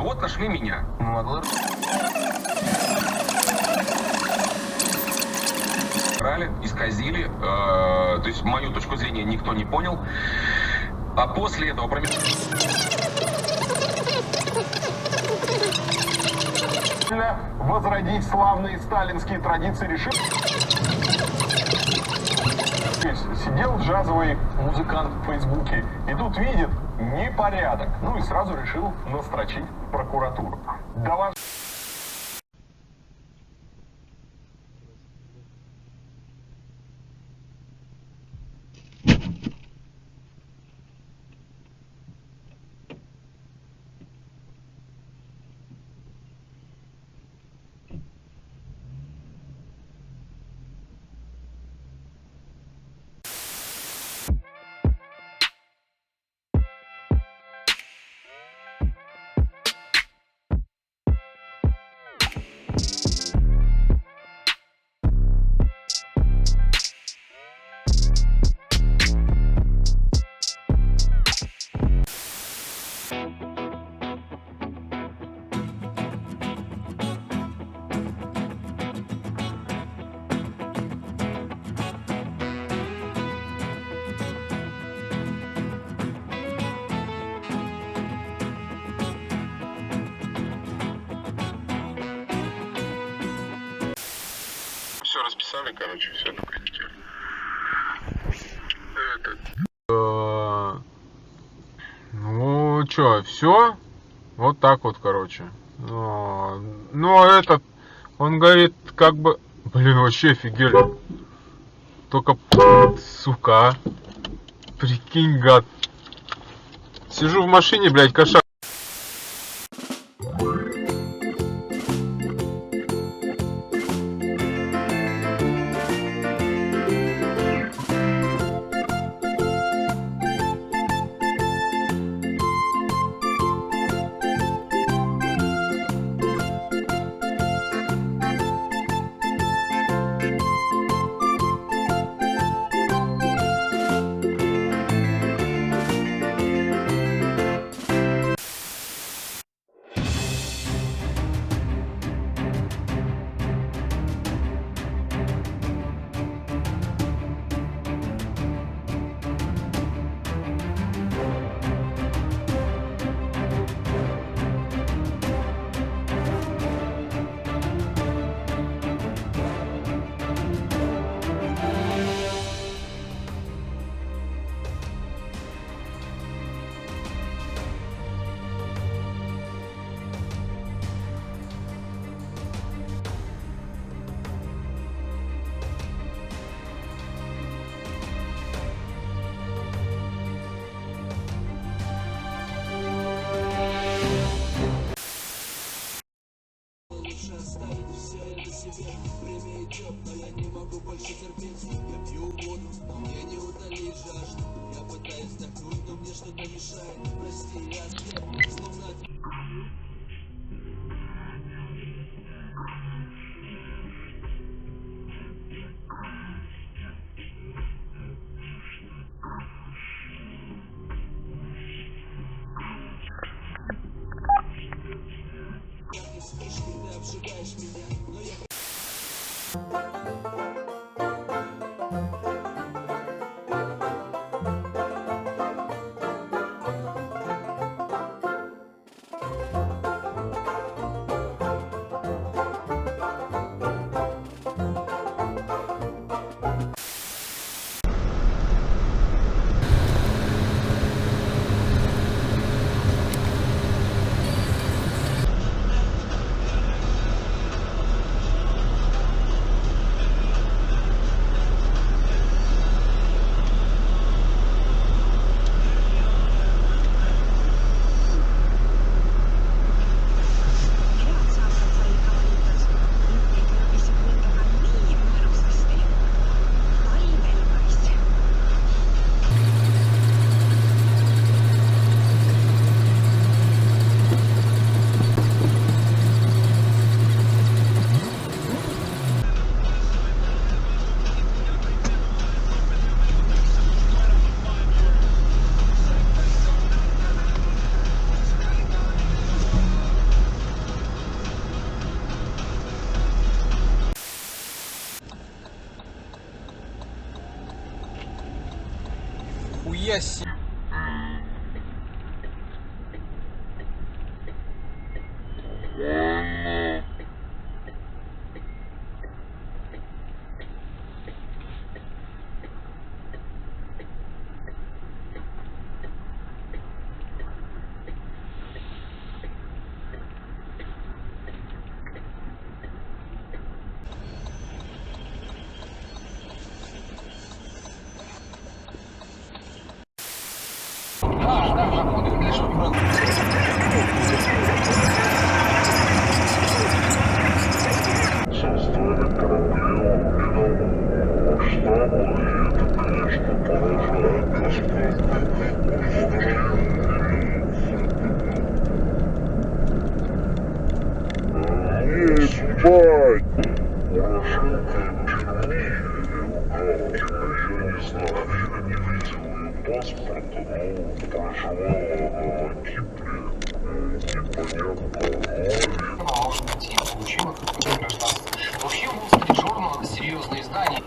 вот нашли меня. Могло. Брали, исказили, то есть мою точку зрения никто не понял. А после этого возродить славные сталинские традиции решил. Сидел джазовый музыкант в Фейсбуке и тут видит непорядок. Ну и сразу решил настрочить в прокуратуру. Да ваш... Все расписали, короче, все на принтере. Ну чё, все? Вот так вот, короче. Ну, этот, он говорит, как бы... Блин, вообще офигели. Только, сука. Прикинь, гад. Сижу в машине, блядь, кошак. Нихуя себе. Создали проблему мирового масштаба, и это, конечно, поражает господа. Спать! Уроженка Перми или Галкина, я не знаю, я не видел ее паспорта, но проживала она на Кипре, непонятно. Может быть, и получила какое-то гражданство. Вообще, Wall Street Journal — это серьезное издание.